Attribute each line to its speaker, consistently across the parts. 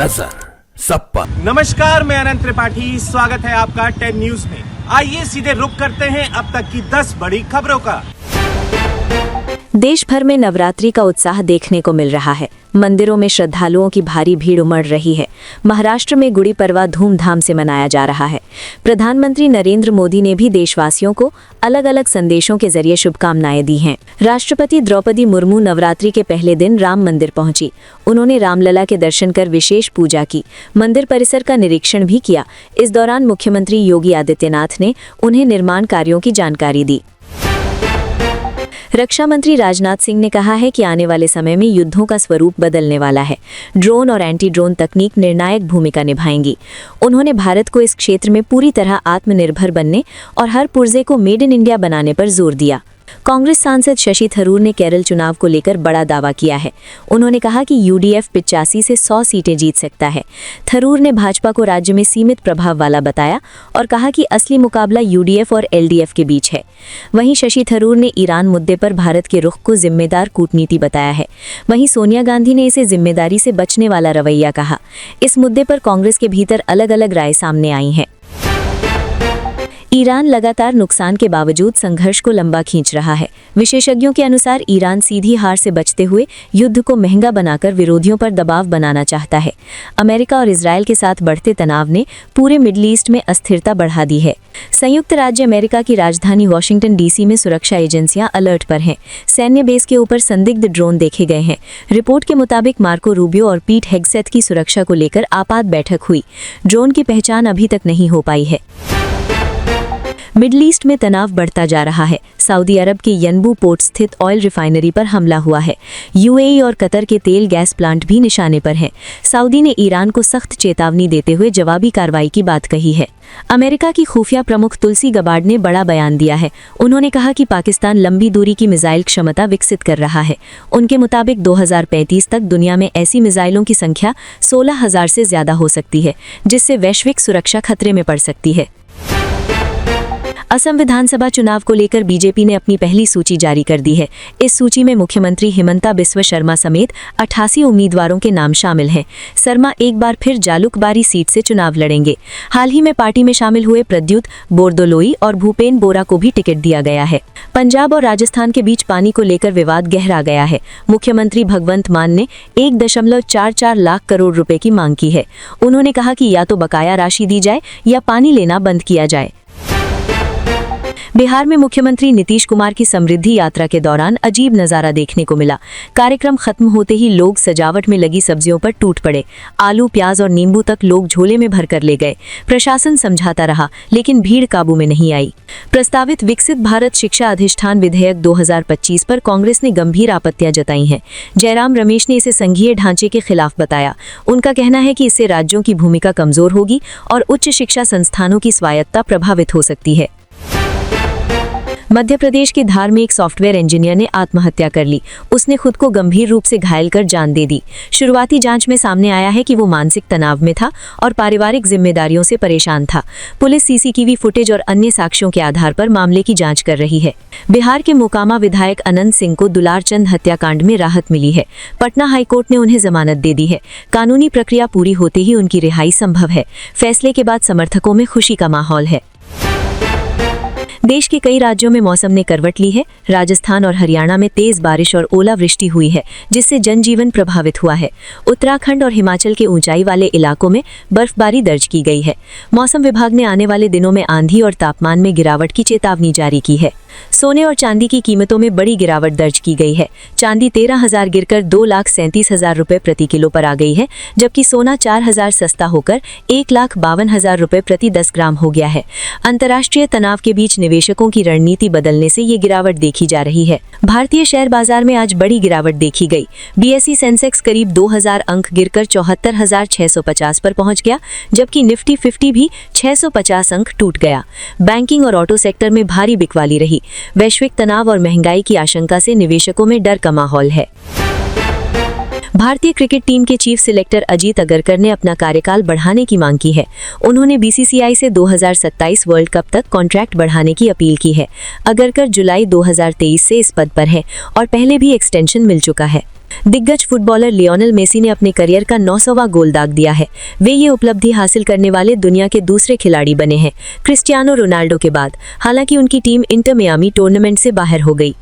Speaker 1: नजर सब पर।
Speaker 2: नमस्कार, मैं अनंत त्रिपाठी, स्वागत है आपका 10 न्यूज में। आइए सीधे रुख करते हैं अब तक की 10 बड़ी खबरों का।
Speaker 3: देश भर में नवरात्रि का उत्साह देखने को मिल रहा है। मंदिरों में श्रद्धालुओं की भारी भीड़ उमड़ रही है। महाराष्ट्र में गुड़ी पड़वा धूमधाम से मनाया जा रहा है। प्रधानमंत्री नरेंद्र मोदी ने भी देशवासियों को अलग अलग संदेशों के जरिए शुभकामनाएं दी हैं। राष्ट्रपति द्रौपदी मुर्मू नवरात्रि के पहले दिन राम मंदिर पहुंची। उन्होंने रामलला के दर्शन कर विशेष पूजा की। मंदिर परिसर का निरीक्षण भी किया। इस दौरान मुख्यमंत्री योगी आदित्यनाथ ने उन्हें निर्माण कार्यों की जानकारी दी। रक्षा मंत्री राजनाथ सिंह ने कहा है कि आने वाले समय में युद्धों का स्वरूप बदलने वाला है। ड्रोन और एंटी ड्रोन तकनीक निर्णायक भूमिका निभाएंगी। उन्होंने भारत को इस क्षेत्र में पूरी तरह आत्मनिर्भर बनने और हर पुर्जे को मेड इन इंडिया बनाने पर जोर दिया। कांग्रेस सांसद शशि थरूर ने केरल चुनाव को लेकर बड़ा दावा किया है। उन्होंने कहा कि यूडीएफ 85 से 100 सीटें जीत सकता है। थरूर ने भाजपा को राज्य में सीमित प्रभाव वाला बताया और कहा कि असली मुकाबला यूडीएफ और एलडीएफ के बीच है। वहीं शशि थरूर ने ईरान मुद्दे पर भारत के रुख को जिम्मेदार कूटनीति बताया है। वहीं सोनिया गांधी ने इसे जिम्मेदारी से बचने वाला रवैया कहा। इस मुद्दे पर कांग्रेस के भीतर अलग अलग राय सामने आई हैं। ईरान लगातार नुकसान के बावजूद संघर्ष को लंबा खींच रहा है। विशेषज्ञों के अनुसार ईरान सीधी हार से बचते हुए युद्ध को महंगा बनाकर विरोधियों पर दबाव बनाना चाहता है। अमेरिका और इजरायल के साथ बढ़ते तनाव ने पूरे मिडिल ईस्ट में अस्थिरता बढ़ा दी है। संयुक्त राज्य अमेरिका की राजधानी वॉशिंगटन डीसी में सुरक्षा एजेंसियां अलर्ट पर हैं। सैन्य बेस के ऊपर संदिग्ध ड्रोन देखे गए हैं। रिपोर्ट के मुताबिक मार्को रूबियो और पीट हेग्सेथ की सुरक्षा को लेकर आपात बैठक हुई। ड्रोन की पहचान अभी तक नहीं हो पाई है। मिडिल ईस्ट में तनाव बढ़ता जा रहा है। सऊदी अरब के यनबू पोर्ट स्थित ऑयल रिफाइनरी पर हमला हुआ है। यूएई और कतर के तेल गैस प्लांट भी निशाने पर हैं। सऊदी ने ईरान को सख्त चेतावनी देते हुए जवाबी कार्रवाई की बात कही है। अमेरिका की खुफिया प्रमुख तुलसी गबार्ड ने बड़ा बयान दिया है। उन्होंने कहा कि पाकिस्तान लंबी दूरी की मिसाइल क्षमता विकसित कर रहा है। उनके मुताबिक 2035 तक दुनिया में ऐसी मिसाइलों की संख्या 16,000 से ज्यादा हो सकती है, जिससे वैश्विक सुरक्षा खतरे में पड़ सकती है। असम विधानसभा चुनाव को लेकर बीजेपी ने अपनी पहली सूची जारी कर दी है। इस सूची में मुख्यमंत्री हिमंता बिस्वा शर्मा समेत 88 उम्मीदवारों के नाम शामिल हैं। शर्मा एक बार फिर जालुकबारी सीट से चुनाव लड़ेंगे। हाल ही में पार्टी में शामिल हुए प्रद्युत बोरदोलोई और भूपेन बोरा को भी टिकट दिया गया है। पंजाब और राजस्थान के बीच पानी को लेकर विवाद गहरा गया है। मुख्यमंत्री भगवंत मान ने 1.44 लाख करोड़ रुपए की मांग की है। उन्होंने कहा कि या तो बकाया राशि दी जाए या पानी लेना बंद किया जाए। बिहार में मुख्यमंत्री नीतीश कुमार की समृद्धि यात्रा के दौरान अजीब नजारा देखने को मिला। कार्यक्रम खत्म होते ही लोग सजावट में लगी सब्जियों पर टूट पड़े। आलू, प्याज और नींबू तक लोग झोले में भरकर ले गए। प्रशासन समझाता रहा, लेकिन भीड़ काबू में नहीं आई। प्रस्तावित विकसित भारत शिक्षा अधिष्ठान विधेयक 2025 पर कांग्रेस ने गंभीर आपत्तियां जताई हैं। जयराम रमेश ने इसे संघीय ढांचे के खिलाफ बताया। उनका कहना है कि इससे राज्यों की भूमिका कमजोर होगी और उच्च शिक्षा संस्थानों की स्वायत्तता प्रभावित हो सकती है। मध्य प्रदेश के धार में एक सॉफ्टवेयर इंजीनियर ने आत्महत्या कर ली। उसने खुद को गंभीर रूप से घायल कर जान दे दी। शुरुआती जांच में सामने आया है कि वो मानसिक तनाव में था और पारिवारिक जिम्मेदारियों से परेशान था। पुलिस सीसीटीवी फुटेज और अन्य साक्ष्यों के आधार पर मामले की जांच कर रही है। बिहार के मोकामा विधायक अनंत सिंह को दुलारचंद हत्याकांड में राहत मिली है। पटना हाईकोर्ट ने उन्हें जमानत दे दी है। कानूनी प्रक्रिया पूरी होते ही उनकी रिहाई संभव है। फैसले के बाद समर्थकों में खुशी का माहौल है। देश के कई राज्यों में मौसम ने करवट ली है। राजस्थान और हरियाणा में तेज बारिश और ओलावृष्टि हुई है, जिससे जनजीवन प्रभावित हुआ है। उत्तराखंड और हिमाचल के ऊंचाई वाले इलाकों में बर्फबारी दर्ज की गई है। मौसम विभाग ने आने वाले दिनों में आंधी और तापमान में गिरावट की चेतावनी जारी की है। सोने और चांदी की कीमतों में बड़ी गिरावट दर्ज की गई है। चांदी 13,000 गिरकर 2,37,000 रुपए प्रति किलो पर आ गई है, जबकि सोना 4,000 सस्ता होकर 1,52,000 रुपए प्रति 10 ग्राम हो गया है। अंतर्राष्ट्रीय तनाव के बीच निवेशकों की रणनीति बदलने से ये गिरावट देखी जा रही है। भारतीय शेयर बाजार में आज बड़ी गिरावट देखी गई। बीएसई सेंसेक्स करीब 2,000 अंक गिरकर 74,650 पर पहुंच गया, जबकि निफ्टी 50 भी 650 अंक टूट गया। बैंकिंग और ऑटो सेक्टर में भारी बिकवाली रही। वैश्विक तनाव और महंगाई की आशंका से निवेशकों में डर का माहौल है। भारतीय क्रिकेट टीम के चीफ सिलेक्टर अजीत अगरकर ने अपना कार्यकाल बढ़ाने की मांग की है। उन्होंने बीसीसीआई से 2027 वर्ल्ड कप तक कॉन्ट्रैक्ट बढ़ाने की अपील की है। अगरकर जुलाई 2023 से इस पद पर है और पहले भी एक्सटेंशन मिल चुका है। दिग्गज फुटबॉलर लियोनेल मेसी ने अपने करियर का 900वां गोल दाग दिया है। वे ये उपलब्धि हासिल करने वाले दुनिया के दूसरे खिलाड़ी बने हैं क्रिस्टियानो रोनाल्डो के बाद। हालांकि उनकी टीम इंटर मियामी टूर्नामेंट से बाहर हो गई।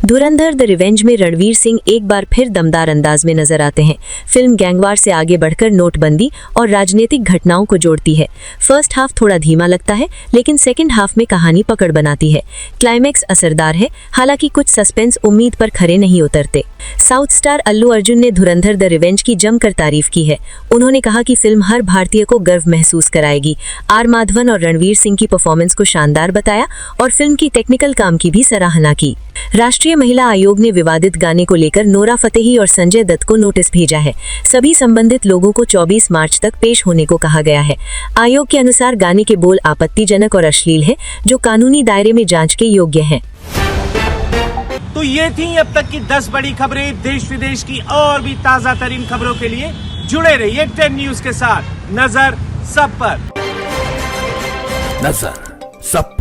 Speaker 3: धुरंधर द रिवेंज में रणवीर सिंह एक बार फिर दमदार अंदाज में नजर आते हैं। फिल्म गैंगवार से आगे बढ़कर नोटबंदी और राजनीतिक घटनाओं को जोड़ती है। फर्स्ट हाफ थोड़ा धीमा लगता है, लेकिन सेकंड हाफ में कहानी पकड़ बनाती है। क्लाइमैक्स असरदार है, हालांकि कुछ सस्पेंस उम्मीद पर खरे नहीं उतरते। साउथ स्टार अल्लू अर्जुन ने धुरंधर द रिवेंज की जमकर तारीफ की है। उन्होंने कहा कि फिल्म हर भारतीय को गर्व महसूस कराएगी। आर माधवन और रणवीर सिंह की परफॉर्मेंस को शानदार बताया और फिल्म की टेक्निकल काम की भी सराहना की। राष्ट्रीय महिला आयोग ने विवादित गाने को लेकर नोरा फतेही और संजय दत्त को नोटिस भेजा है। सभी संबंधित लोगों को 24 मार्च तक पेश होने को कहा गया है। आयोग के अनुसार गाने के बोल आपत्तिजनक और अश्लील है, जो कानूनी दायरे में जांच के योग्य हैं।
Speaker 2: तो ये थी अब तक की 10 बड़ी खबरें। देश विदेश की और भी ताजा तरीन खबरों के लिए जुड़े रहिए 10 न्यूज के साथ। नजर सब पर।
Speaker 1: नजर सब पर।